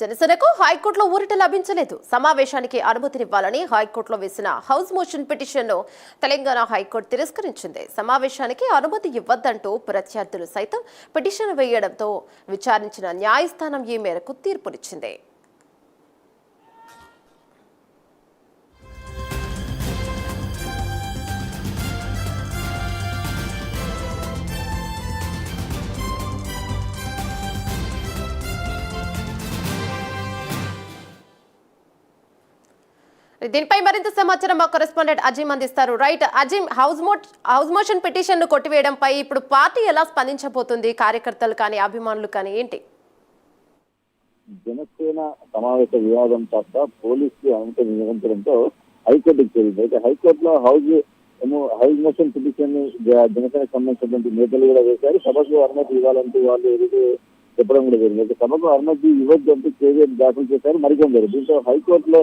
జనసేనకు హైకోర్టులో ఊరట లభించలేదు. సమావేశానికి అనుమతినివ్వాలని హైకోర్టులో వేసిన హౌస్ మోషన్ పిటిషన్ను తెలంగాణ హైకోర్టు తిరస్కరించింది. సమావేశానికి అనుమతి ఇవ్వద్దంటూ ప్రత్యర్థులు సైతం పిటిషన్ వేయడంతో విచారించిన న్యాయస్థానం ఈ మేరకు తీర్పునిచ్చింది. దీనిపై మరింత సమాచారం మా కరెస్పాండెంట్ అజీమ్ అందిస్తారు. Right Azeem, house motion petition ను కొట్టివేయడంపై ఇప్పుడు పార్టీ ఎలా స్పందించబోతుంది? కార్యకర్తలు కానీ అభిమానులు కానీ ఏంటి? జనసేన సమావేశ వివాదం తప్ప పోలీసులు అనుమతి నియమించడంతో హైకోర్టుకు చేరింది. అయితే హైకోర్టులో హౌస్ మోషన్ పిటిషన్ జనసేనకు సంబంధించినటువంటి నేతలు కూడా వేశారు. సభకు అనుమతి ఇవ్వాలంటూ వాళ్ళు ఏదైతే చెప్పడం కూడా జరిగింది. అయితే సభకు అనుమతి ఇవ్వద్దు అంటూ కేవీఆర్ దాఖలు చేశారు మరికొందరు. దీంతో హైకోర్టులో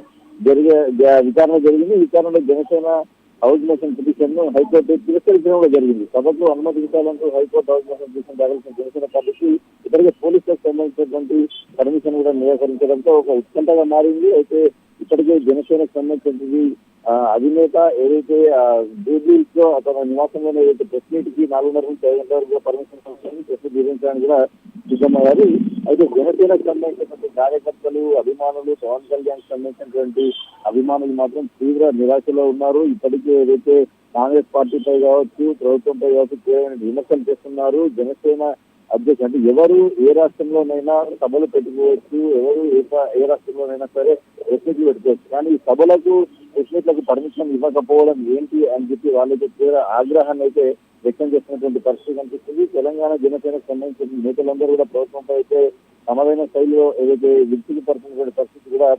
విచారణ జరిగింది. విచారణలో జనసేన హౌస్ మోషన్ పిటిషన్ ను హైకోర్టు తిరస్కరించడం కూడా జరిగింది. సభకు అనుమతించాలంటూ హైకోర్టు హౌస్ మోషన్ పిటిషన్ దాఖలు జనసేన పార్టీకి ఇప్పటికే పోలీసులకు సంబంధించినటువంటి పర్మిషన్ కూడా నిరాకరించడంతో ఒక ఉత్కంఠగా మారింది. అయితే ఇప్పటికే జనసేనకు సంబంధించినటువంటి అధినేత ఏదైతే జూబ్లీహిల్స్ లో అతని నివాసంలోనే ఏదైతే ప్రెస్ మీట్ కి 4:30 నుంచి 5 గంటల వరకు పర్మిషన్ ప్రెస్ మీట్ నిర్వహించడానికి కూడా సిద్ధమయ్యారు. అయితే జనసేనకు సంబంధించినటువంటి కార్యకర్తలు అభిమానులు పవన్ కళ్యాణ్ సంబంధించినటువంటి అభిమానులు మాత్రం తీవ్ర నిరాశలో ఉన్నారు. ఇప్పటికే ఏదైతే కాంగ్రెస్ పార్టీపై కావచ్చు ప్రభుత్వంపై కావచ్చు తీవ్రమైన విమర్శలు చేస్తున్నారు. జనసేన అధ్యక్షుడు అంటే ఎవరు ఏ రాష్ట్రంలోనైనా సభలు పెట్టుకోవచ్చు, ఎవరు ఏ రాష్ట్రంలోనైనా సరే ప్రెస్ మీట్లు పెట్టుకోవచ్చు. కానీ ఈ సభలకు ప్రెస్ మీట్లకు పర్మిషన్ ఇవ్వకపోవడం ఏంటి అని చెప్పి వాళ్ళైతే తీవ్ర ఆగ్రహాన్ని అయితే వ్యక్తం చేస్తున్నటువంటి పరిస్థితి కనిపిస్తుంది. తెలంగాణ జనసేనకు సంబంధించిన నేతలందరూ కూడా ప్రభుత్వంపై అయితే తమదైన శైలిలో ఏదైతే విరుచుకుపడుతున్నటువంటి పరిస్థితి కూడా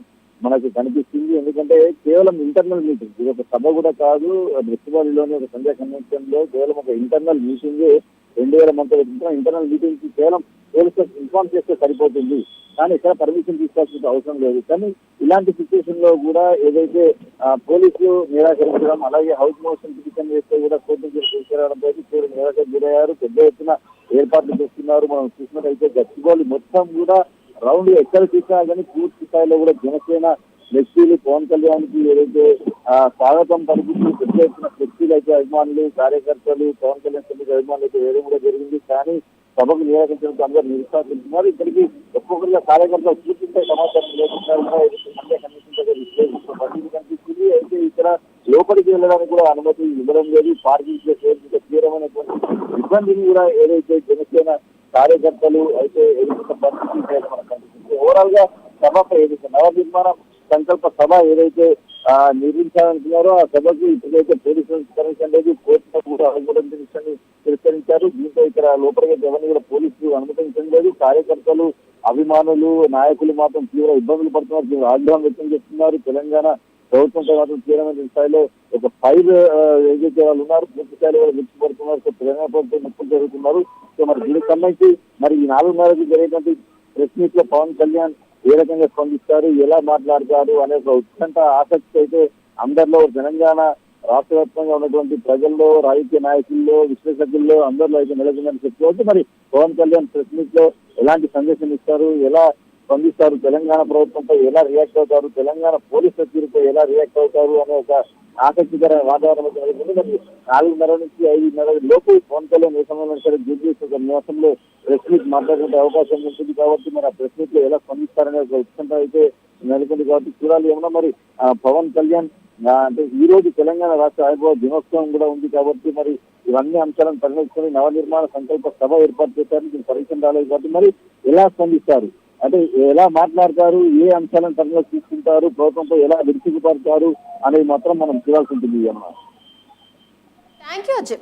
మనకు కనిపిస్తుంది. ఎందుకంటే కేవలం ఇంటర్నల్ మీటింగ్, ఇది ఒక సభ కూడా కాదు. బ్రిస్బేన్లోని ఒక సంధ్యా కన్వెన్షన్ లో కేవలం ఒక ఇంటర్నల్ మీటింగ్ 2000 మంది ఇంటర్నల్ మీటింగ్ కి కేవలం పోలీసులకు ఇన్ఫార్మ్ చేస్తే సరిపోతుంది, కానీ ఇక్కడ పర్మిషన్ తీసుకోవాల్సిన అవసరం లేదు. కానీ ఇలాంటి సిచ్యువేషన్ లో కూడా ఏదైతే పోలీసులు నిరాకరించడం, అలాగే హౌస్ మోషన్ పిటిషన్ వేస్తే కూడా కోర్టు తీసుకురావడంతో తీవ్ర నిరాకరణ గురయ్యారు. పెద్ద ఎత్తున ఏర్పాట్లు చేస్తున్నారు. మనం చూసినట్టయితే గచ్చిబౌలి మొత్తం కూడా రౌండ్ ఎక్కడ చూసినా కానీ పూర్తి స్థాయిలో కూడా జనసేన ఫ్లెక్సీలు పవన్ కళ్యాణ్ కి ఏదైతే స్వాగతం పలికిస్తూ పెద్ద ఎత్తున ఫ్లెక్సీలు అయితే అభిమానులు కార్యకర్తలు పవన్ కళ్యాణ్ అభిమానులు అయితే వేయడం కూడా జరిగింది. కానీ సభకు నిరాకరించడంతో అందరూ నిరుత్సాహిస్తున్నారు. ఇక్కడికి ఒక్కొక్కరిగా కార్యకర్తలు పూర్తిస్థాయి సమాచారం లేకుండా కనిపిస్తుంది. అయితే ఇక్కడ లోపలికి వెళ్ళడానికి కూడా అనుమతి ఇవ్వడం లేదు. పార్కింగ్ ప్లేస్ తీవ్రమైనటువంటి ఇబ్బందిని కూడా ఏదైతే జనసేన కార్యకర్తలు అయితే ఎదుర్కొన్న పరిస్థితి మనకు కనిపిస్తుంది. ఓవరాల్ గా సభపై ఏదైతే నవనిర్మాణ సంకల్ప సభ ఏదైతే నిర్మించాలనుకున్నారో ఆ సభకు ఇప్పుడైతే పోలీసులు పర్మిషన్ లేదు, కోర్టులో కూడా అనుమతించని తిరస్కరించారు. దీంతో ఇక్కడ లోపలికి ఎవరిని కూడా పోలీసులు అనుమతించడం లేదు. కార్యకర్తలు అభిమానులు నాయకులు మాత్రం తీవ్ర ఇబ్బందులు పడుతున్నారు, తీవ్ర ఆగ్రహం వ్యక్తం చేస్తున్నారు. తెలంగాణ ప్రభుత్వంపై మాత్రం తీవ్రమైన స్థాయిలో ఒక 5 ఏదైతే వాళ్ళు ఉన్నారు పూర్తి స్థాయిలో విడిచిపడుతున్నారు. సో తెలంగాణ ప్రభుత్వం ముప్పులు జరుగుతున్నారు. సో మరి దీనికి సంబంధించి మరి ఈ 4:30కి జరిగేటువంటి ప్రెస్ మీట్ లో పవన్ కళ్యాణ్ ఏ రకంగా స్పందిస్తారు, ఎలా మాట్లాడతారు అనే ఒక ఉత్కంఠ ఆసక్తి అయితే అందరిలో తెలంగాణ రాష్ట్ర వ్యాప్తంగా ఉన్నటువంటి ప్రజల్లో, రాజకీయ నాయకుల్లో, విశ్లేషకుల్లో అందరిలో అయితే నెలకొందని చెప్పుకోవచ్చు. మరి పవన్ కళ్యాణ్ ప్రెస్ మీట్ లో ఎలాంటి సందేశం ఇస్తారు, ఎలా స్పందిస్తారు, తెలంగాణ ప్రభుత్వంపై ఎలా రియాక్ట్ అవుతారు, తెలంగాణ పోలీసుల తీరుపై ఎలా రియాక్ట్ అవుతారు అనే ఒక ఆసక్తికర వాతావరణం నెలకొంది. మరి 4:30 నుంచి 5:30 లోపు పవన్ కళ్యాణ్ ఏ సమయంలో సరే జూబ్లీహిల్స్ నివాసంలో ప్రెస్ మీట్ మాట్లాడుకునే అవకాశం ఉంటుంది కాబట్టి మరి ఆ ప్రెస్ మీట్ లో ఎలా స్పందిస్తారనే ఒక ఉత్కంఠ అయితే నెలకొంది కాబట్టి చూడాలి. ఏమన్నా మరి పవన్ కళ్యాణ్ అంటే ఈ రోజు తెలంగాణ రాష్ట్ర ఆవిర్భావ దినోత్సవం కూడా ఉంది కాబట్టి మరి ఇవన్నీ అంశాలను పరిగణించుకొని నవనిర్మాణ సంకల్ప సభ ఏర్పాటు చేశారు. దీనికి పరీక్ష రాలేదు కాబట్టి మరి ఎలా స్పందిస్తారు, అంటే ఎలా మాట్లాడతారు, ఏ అంశాలను పరిగణలోకి తీసుకుంటారు, ప్రభుత్వంపై ఎలా విరుచుకుపడతారు అనేది మాత్రం మనం చూడాల్సి ఉంటుంది అన్నమాట. Thank you Ajay.